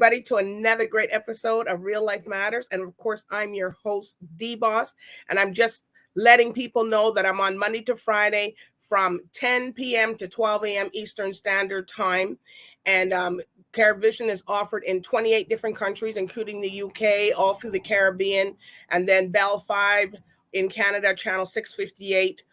everybody, to another great episode of Real Life Matters. And of course, I'm your host, DBoss, and I'm just letting people know that I'm on Monday to Friday from 10 p.m. to 12 a.m. Eastern Standard Time. And CaribVision is offered in 28 different countries, including the UK, all through the Caribbean, and then BellFibe in Canada, channel 658.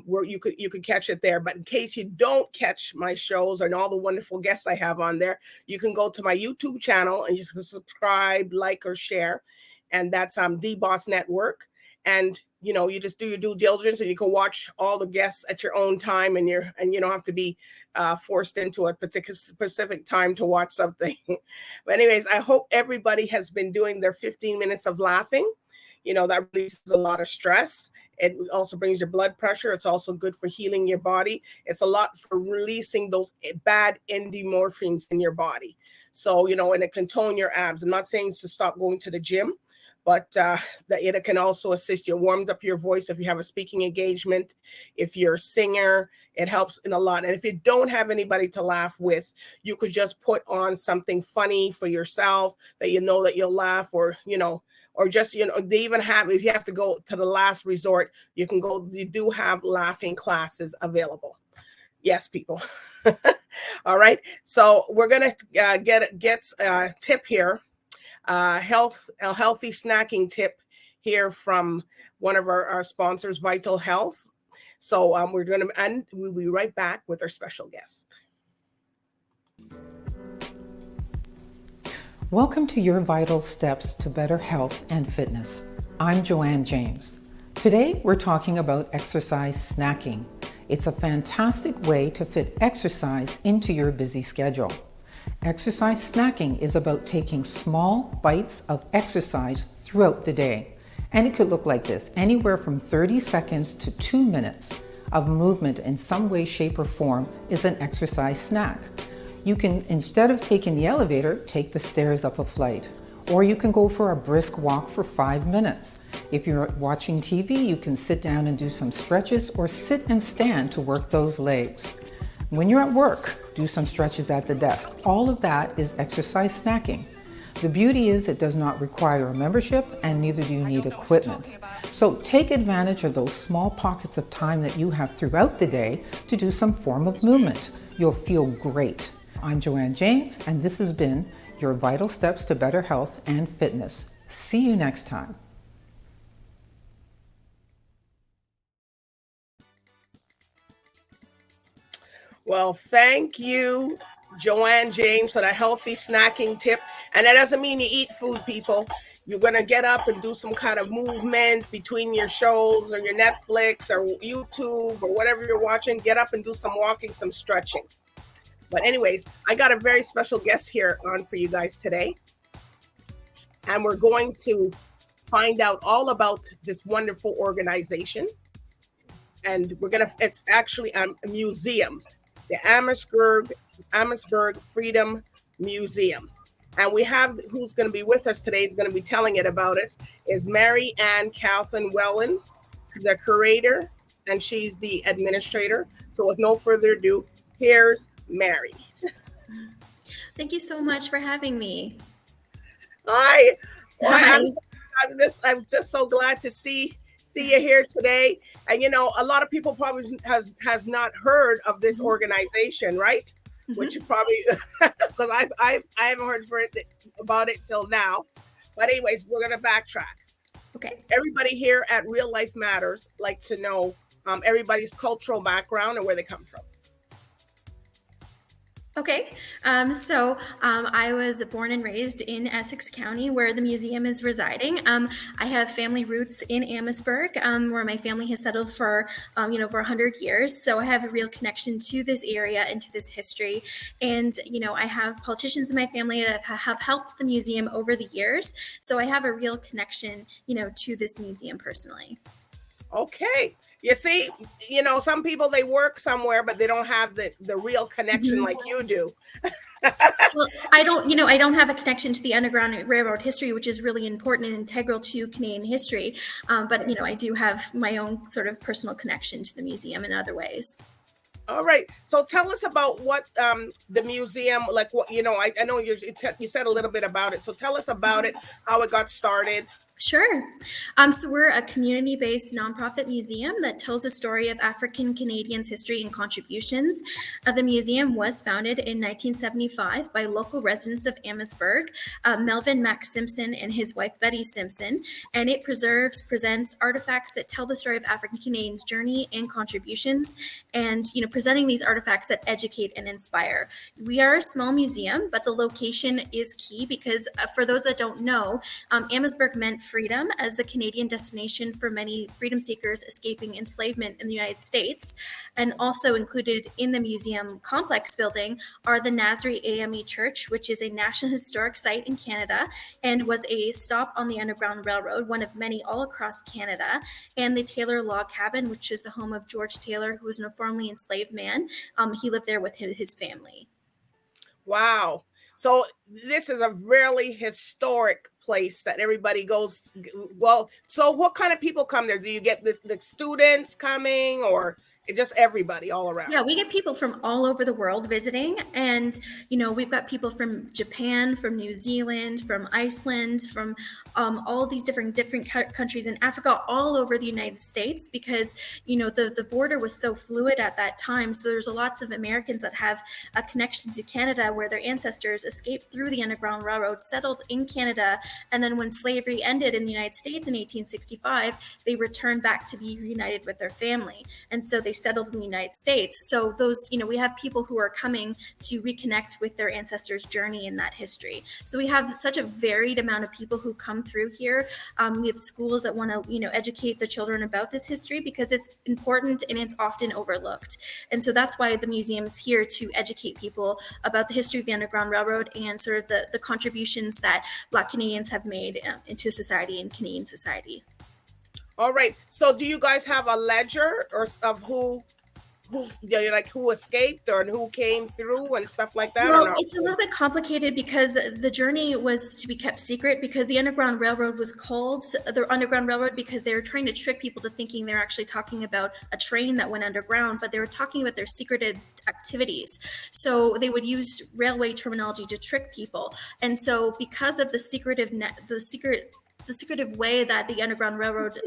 Where you could catch it there. But in case you don't catch my shows and all the wonderful guests I have on there, you can go to my YouTube channel and you can subscribe, like, or share. And that's DBoss Network. And you just do your due diligence, and you can watch all the guests at your own time, and you don't have to be forced into a particular specific time to watch something. But anyways, I hope everybody has been doing their 15 minutes of laughing. That releases a lot of stress. It also brings your blood pressure. It's also good for healing your body. It's a lot for releasing those bad endorphins in your body. So, and it can tone your abs. I'm not saying to stop going to the gym, but that it can also assist you. It warms up your voice if you have a speaking engagement. If you're a singer, it helps in a lot. And if you don't have anybody to laugh with, you could just put on something funny for yourself that that you'll laugh, or just, they even have, if you have to go to the last resort, you do have laughing classes available. Yes, people. All right. So we're going to get a tip here, a healthy snacking tip here from one of our sponsors, Vital Health. So we'll be right back with our special guest. Welcome to your vital steps to better health and fitness. I'm Joanne James. Today we're talking about exercise snacking. It's a fantastic way to fit exercise into your busy schedule. Exercise snacking is about taking small bites of exercise throughout the day. And it could look like this: anywhere from 30 seconds to 2 minutes of movement in some way, shape, or form is an exercise snack. You can, instead of taking the elevator, take the stairs up a flight. Or you can go for a brisk walk for 5 minutes. If you're watching TV, you can sit down and do some stretches, or sit and stand to work those legs. When you're at work, do some stretches at the desk. All of that is exercise snacking. The beauty is it does not require a membership, and neither do you need equipment. So take advantage of those small pockets of time that you have throughout the day to do some form of movement. You'll feel great. I'm Joanne James, and this has been your Vital Steps to Better Health and Fitness. See you next time. Well, thank you, Joanne James, for the healthy snacking tip. And that doesn't mean you eat food, people. You're going to get up and do some kind of movement between your shows, or your Netflix or YouTube or whatever you're watching. Get up and do some walking, some stretching. But anyways, I got a very special guest here on for you guys today. And we're going to find out all about this wonderful organization. And it's actually a museum, the Amherstburg Freedom Museum. And we have, who's going to be with us today, is going to be telling it about us, is Mary-Katherine Whelan, the curator, and she's the administrator. So with no further ado, here's Mary. Thank you so much for having me. Hi. Hi. I'm just so glad to see you here today. And a lot of people probably has not heard of this organization, right? Mm-hmm. Which you probably, because I haven't heard about it till now. But anyways, we're gonna backtrack. Okay. Everybody here at Real Life Matters likes to know everybody's cultural background and where they come from. Okay, so I was born and raised in Essex County, where the museum is residing. I have family roots in Amherstburg, where my family has settled for, for 100 years. So I have a real connection to this area and to this history. And, I have politicians in my family that have helped the museum over the years. So I have a real connection, to this museum personally. Okay. You see, some people, they work somewhere, but they don't have the real connection mm-hmm. like you do. Well, I don't have a connection to the Underground Railroad history, which is really important and integral to Canadian history. But, I do have my own sort of personal connection to the museum in other ways. All right. So tell us about what the museum, like what, I know you said a little bit about it. So tell us about it, how it got started. Sure. So we're a community-based nonprofit museum that tells the story of African Canadians' history and contributions. The museum was founded in 1975 by local residents of Amherstburg, Melvin Max Simpson and his wife Betty Simpson, and it presents artifacts that tell the story of African Canadians' journey and contributions, and presenting these artifacts that educate and inspire. We are a small museum, but the location is key because for those that don't know, Amherstburg meant freedom as the Canadian destination for many freedom seekers escaping enslavement in the United States. And also included in the museum complex building are the Nazarene AME Church, which is a National Historic Site in Canada and was a stop on the Underground Railroad, one of many all across Canada, and the Taylor Log Cabin, which is the home of George Taylor, who was a formerly enslaved man. He lived there with his family. Wow. So this is a really historic place that everybody goes. Well, so what kind of people come there? Do you get the students coming, or just everybody all around? Yeah, we get people from all over the world visiting, and we've got people from Japan, from New Zealand, from Iceland, from all these different countries in Africa, all over the United States, because the border was so fluid at that time. So there's lots of Americans that have a connection to Canada, where their ancestors escaped through the Underground Railroad, settled in Canada, and then when slavery ended in the United States in 1865, they returned back to be reunited with their family, and so they settled in the United States. So those, we have people who are coming to reconnect with their ancestors' journey in that history. So we have such a varied amount of people who come through here. We have schools that want to, educate the children about this history because it's important and it's often overlooked. And so that's why the museum is here, to educate people about the history of the Underground Railroad and sort of the contributions that Black Canadians have made into society and Canadian society. All right. So do you guys have a ledger of who escaped or who came through and stuff like that? Well, it's a little bit complicated because the journey was to be kept secret, because the Underground Railroad was called the Underground Railroad because they were trying to trick people to thinking they're actually talking about a train that went underground, but they were talking about their secreted activities. So they would use railway terminology to trick people. And so because of the secretive way that the Underground Railroad,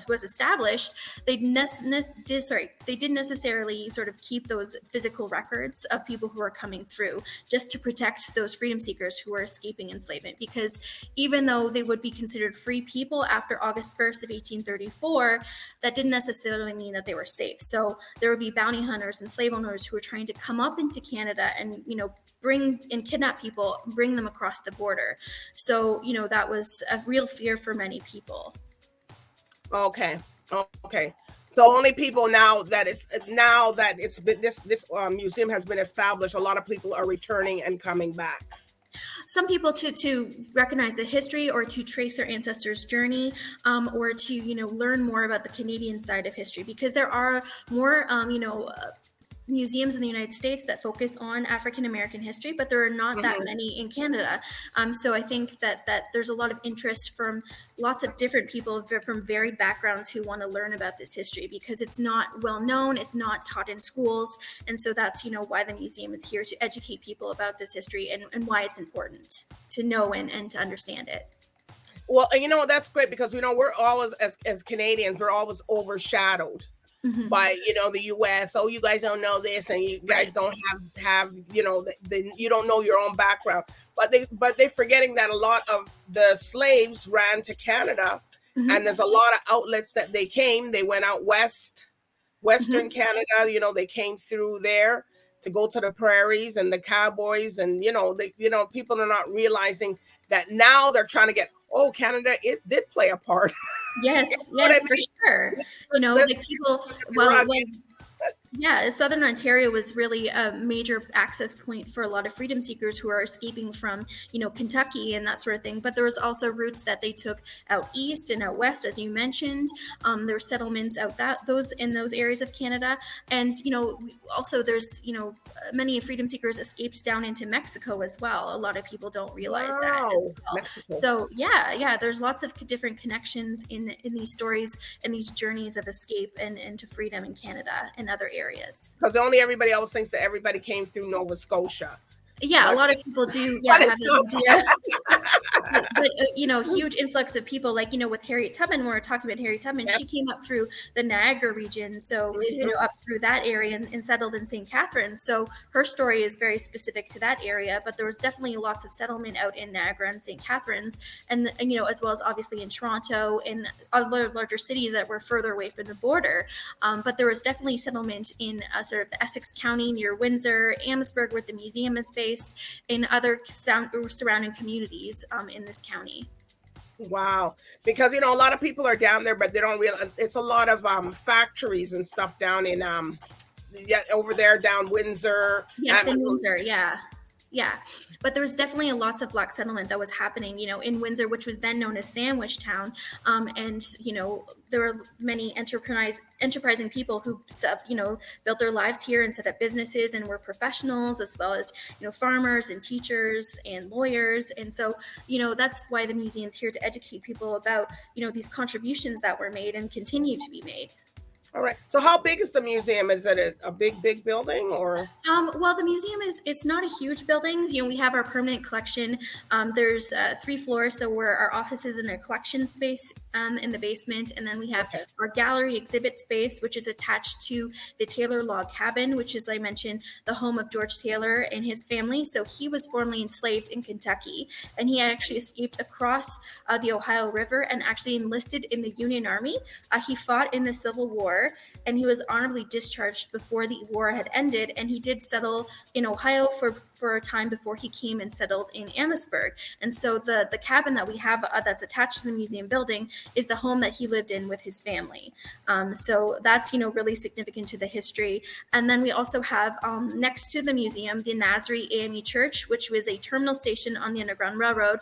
was established, they didn't necessarily sort of keep those physical records of people who are coming through, just to protect those freedom seekers who are escaping enslavement. Because even though they would be considered free people after August 1st of 1834, that didn't necessarily mean that they were safe. So there would be bounty hunters and slave owners who were trying to come up into Canada and, bring and kidnap people, bring them across the border. So, that was a real fear for many people. Okay. So only people now that it's been this museum has been established, a lot of people are returning and coming back. Some people to recognize the history, or to trace their ancestors' journey, or to learn more about the Canadian side of history, because there are more museums in the United States that focus on African American history, but there are not that many in Canada. So I think that there's a lot of interest from lots of different people from varied backgrounds who want to learn about this history, because it's not well known, it's not taught in schools, and so that's why the museum is here, to educate people about this history and why it's important to know and to understand it. Well, that's great, because we're always, as Canadians, we're always overshadowed by the U.S. Oh, you guys don't know this, and you guys don't have you don't know your own background. But they're forgetting that a lot of the slaves ran to Canada, and there's a lot of outlets that they went out western Canada. They came through there to go to the prairies and the cowboys, and people are not realizing that now they're trying to get. Oh, Canada, it did play a part. Yes, for sure. The people, Southern Ontario was really a major access point for a lot of freedom seekers who are escaping from, Kentucky and that sort of thing. But there was also routes that they took out east and out west, as you mentioned. There were settlements out in those areas of Canada, and also there's many freedom seekers escaped down into Mexico as well. A lot of people don't realize that as well. Mexico. So there's lots of different connections in these stories and these journeys of escape and to freedom in Canada and other areas. areas. Because only everybody else thinks that everybody came through Nova Scotia. Yeah, a lot of people do. Yeah, have an idea. But huge influx of people, like, with Harriet Tubman, when we're talking about Harriet Tubman, Yep. she came up through the Niagara region. So, up through that area and settled in St. Catharines. So her story is very specific to that area, but there was definitely lots of settlement out in Niagara and St. Catharines, and as well as obviously in Toronto and other larger cities that were further away from the border. But there was definitely settlement in sort of the Essex County near Windsor, Amherstburg, where the museum is based, in other surrounding communities in this county. Wow. Because, a lot of people are down there, but they don't realize it's a lot of factories and stuff down in over there down Windsor. Yes, in Windsor, yeah. Yeah, but there was definitely lots of Black settlement that was happening, in Windsor, which was then known as Sandwich Town. And, there were many enterprising people who, built their lives here and set up businesses and were professionals, as well as, farmers and teachers and lawyers. And so, that's why the museum's here to educate people about, these contributions that were made and continue to be made. All right. So how big is the museum? Is it a big building or? Well, the museum it's not a huge building. We have our permanent collection. There's 3 floors. So we're our offices and our collection space in the basement. And then we have our gallery exhibit space, which is attached to the Taylor Log Cabin, which is, I mentioned, the home of George Taylor and his family. So he was formerly enslaved in Kentucky, and he actually escaped across the Ohio River and actually enlisted in the Union Army. He fought in the Civil War, and he was honorably discharged before the war had ended, and he did settle in Ohio for a time before he came and settled in Amherstburg. And so the cabin that we have that's attached to the museum building is the home that he lived in with his family. So that's really significant to the history. And then we also have next to the museum the Nazarene AME Church, which was a terminal station on the Underground Railroad.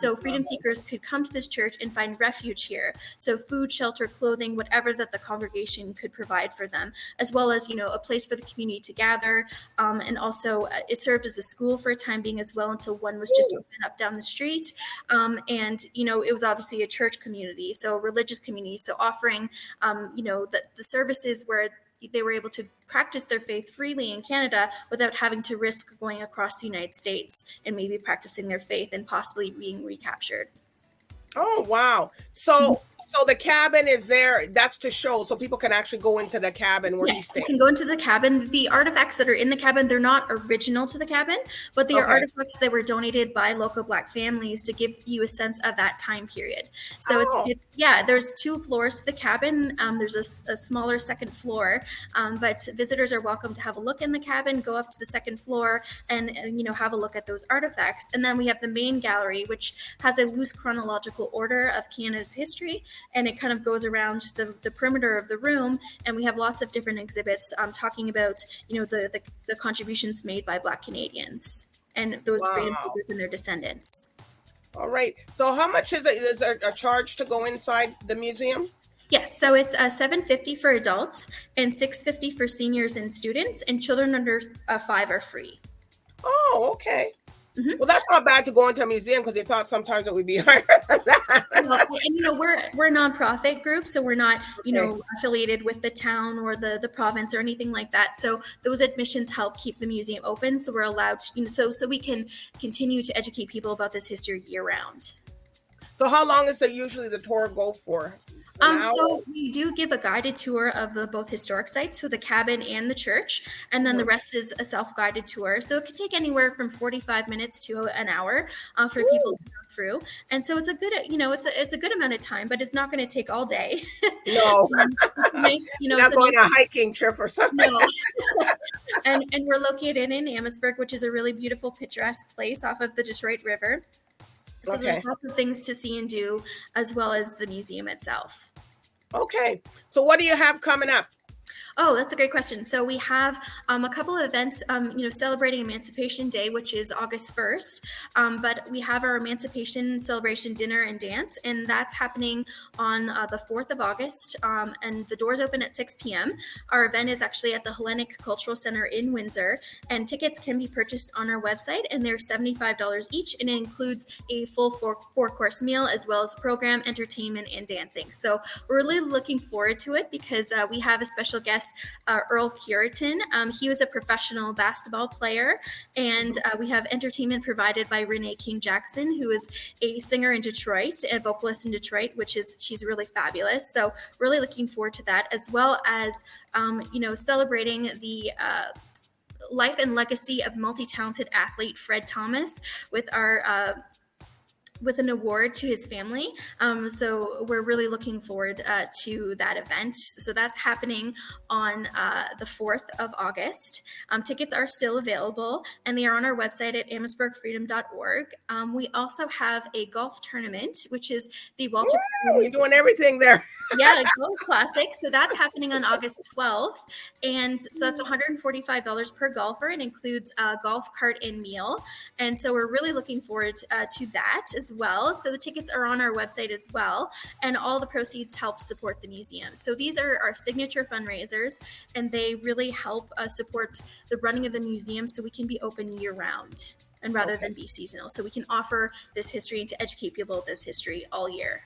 So freedom seekers could come to this church and find refuge here. So food, shelter, clothing, whatever that the congregation could provide for them, as well as a place for the community to gather, and also it served as a school for a time being as well, until one was just opened up down the street. And it was obviously a church community, so a religious community, so offering the services where they were able to practice their faith freely in Canada without having to risk going across the United States and maybe practicing their faith and possibly being recaptured. Oh, wow. So the cabin is there. That's to show, so people can actually go into the cabin where you stay. Yes, you can go into the cabin. The artifacts that are in the cabin, they're not original to the cabin, but they are artifacts that were donated by local Black families to give you a sense of that time period. So there's 2 floors to the cabin. There's a smaller second floor, but visitors are welcome to have a look in the cabin, go up to the second floor, and have a look at those artifacts. And then we have the main gallery, which has a loose chronological order of Canada's history, and it kind of goes around the perimeter of the room, and we have lots of different exhibits talking about the contributions made by Black Canadians and those freedom seekers and their descendants. All right. So how much is it? Is there a charge to go inside the museum? Yes, so it's $7.50 for adults and $6.50 for seniors and students, and children under 5 are free. Oh, okay. Mm-hmm. Well, that's not bad to go into a museum, because you thought sometimes it would be higher than that. And we're a nonprofit group, so we're not affiliated with the town or the province or anything like that. So those admissions help keep the museum open, so we're allowed to, so we can continue to educate people about this history year round. So how long is usually the tour go for? So we do give a guided tour of both historic sites, so the cabin and the church, and then the rest is a self-guided tour. So it could take anywhere from 45 minutes to an hour for people to go through. And so it's a good, it's a good amount of time, but it's not going to take all day. No, nice, not going on a hiking trip or something. No. and we're located in Amherstburg, which is a really beautiful, picturesque place off of the Detroit River. So there's lots of things to see and do, as well as the museum itself. Okay. So what do you have coming up? Oh, that's a great question. So we have a couple of events, celebrating Emancipation Day, which is August 1st. But we have our Emancipation Celebration Dinner and Dance, and that's happening on the 4th of August. And the doors open at 6 p.m. Our event is actually at the Hellenic Cultural Center in Windsor, and tickets can be purchased on our website, and they're $75 each, and it includes a full four-course meal, as well as program, entertainment, and dancing. So we're really looking forward to it, because we have a special special guest, Earl Curitin. He was a professional basketball player, and we have entertainment provided by Renee King Jackson, who is a singer in Detroit, a vocalist in Detroit, she's really fabulous. So really looking forward to that, as well as celebrating the life and legacy of multi-talented athlete Fred Thomas with with an award to his family. So we're really looking forward to that event. So that's happening on the 4th of August. Tickets are still available, and they are on our website at amherstburgfreedom.org. We also have a golf tournament, which is the Walter. We're doing everything there. Yeah, Golf Classic. So that's happening on August 12th. And so that's $145 per golfer and includes a golf cart and meal. And so we're really looking forward to that as well. So the tickets are on our website as well. And all the proceeds help support the museum. So these are our signature fundraisers, and they really help support the running of the museum so we can be open year round and rather than be seasonal. So we can offer this history and to educate people of this history all year.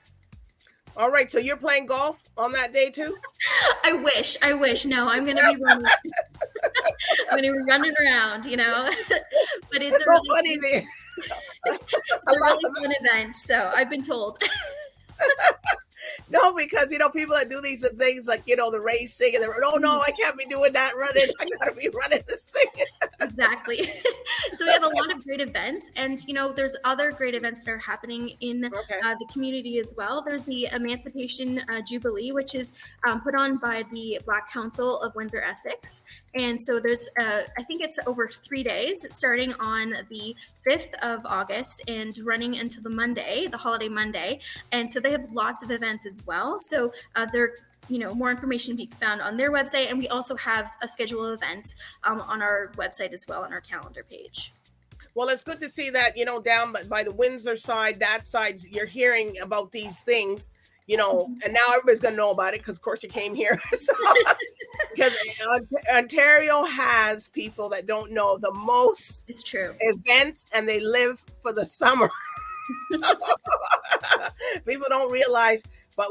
All right, so you're playing golf on that day too? I wish. No, I'm going to be running. I'm going to be running around, But it's so funny. It's a really fun event, so I've been told. No, because people that do these things like the racing and no, I can't be doing that running. I gotta be running this thing. Exactly. So we have a lot of great events, and there's other great events that are happening in the community as well. There's the Emancipation Jubilee, which is put on by the Black Council of Windsor, Essex. And so there's, I think it's over 3 days, starting on the 5th of August and running until the holiday Monday. And so they have lots of events as well. So they're, more information can be found on their website. And we also have a schedule of events on our website as well, on our calendar page. Well, it's good to see that, down by the Windsor side, that side, you're hearing about these things. And now everybody's going to know about it because, of course, you came here. Because Ontario has people that don't know the most it's true events, and they live for the summer. People don't realize, but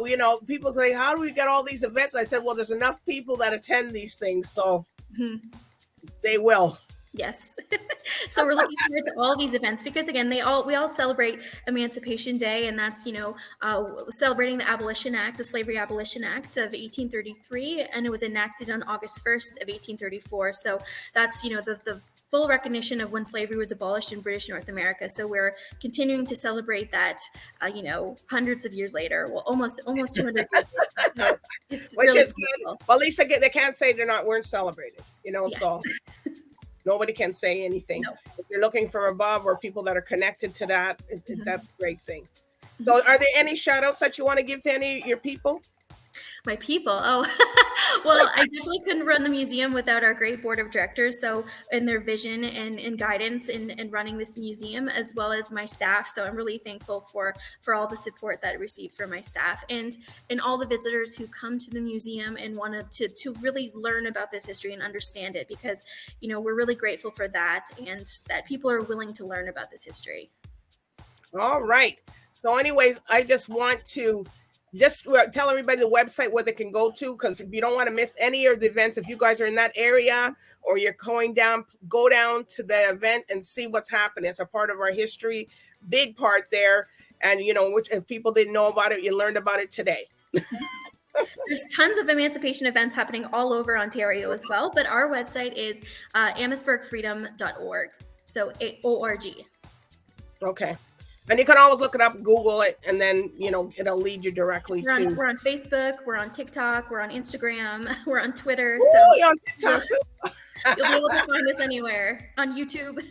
people say, how do we get all these events? I said, well, there's enough people that attend these things, so they will. Yes. So we're looking forward to all these events because, again, we all celebrate Emancipation Day, and that's, celebrating the Abolition Act, the Slavery Abolition Act of 1833, and it was enacted on August 1st of 1834. So that's, the full recognition of when slavery was abolished in British North America. So we're continuing to celebrate that, hundreds of years later. Well, almost 200 years later. It's Which really is beautiful. good. Well, at least they can't say weren't celebrated, Yes. So nobody can say anything. No. If you're looking from above or people that are connected to that, that's a great thing. So are there any shout outs that you want to give to any of your people? My people. Oh, well, I definitely couldn't run the museum without our great board of directors. So, and their vision and guidance in running this museum, as well as my staff. So I'm really thankful for all the support that I received from my staff and all the visitors who come to the museum and wanted to really learn about this history and understand it, because, we're really grateful for that, and that people are willing to learn about this history. All right. So anyways, I just want to tell everybody the website where they can go to, because if you don't want to miss any of the events, if you guys are in that area or you're going down, go down to the event and see what's happening. It's a part of our history, big part there. And, which if people didn't know about it, you learned about it today. There's tons of emancipation events happening all over Ontario as well, but our website is amherstburgfreedom.org. So O-R-G. Okay. And you can always look it up, Google it, and then, it'll lead you directly to. We're on Facebook, we're on TikTok, we're on Instagram, we're on Twitter. Ooh, So you're on TikTok too. You'll be able to find us anywhere on YouTube.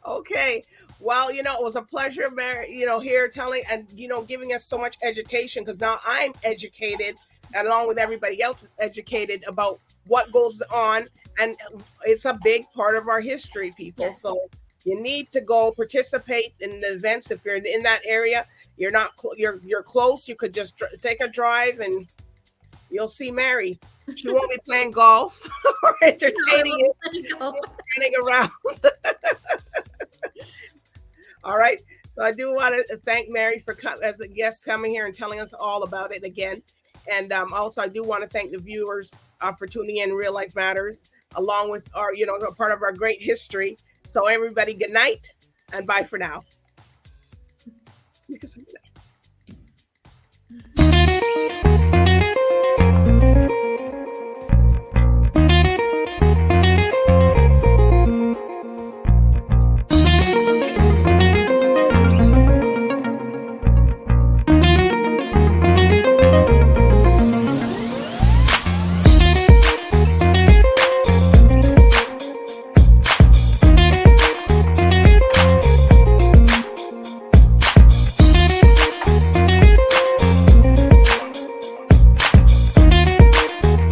Okay. Well, it was a pleasure, Mary, here telling and, giving us so much education, because now I'm educated, and along with everybody else is educated about what goes on. And it's a big part of our history, people. Yes. So you need to go participate in the events. If you're in that area, you're not, you're close. You could just take a drive and you'll see Mary. She won't be playing golf or entertaining you, running around. All right. So I do want to thank Mary for as a guest coming here and telling us all about it again. And also, I do want to thank the viewers for tuning in. Real Life Matters, along with our, part of our great history. So everybody, good night and bye for now. You can say good night.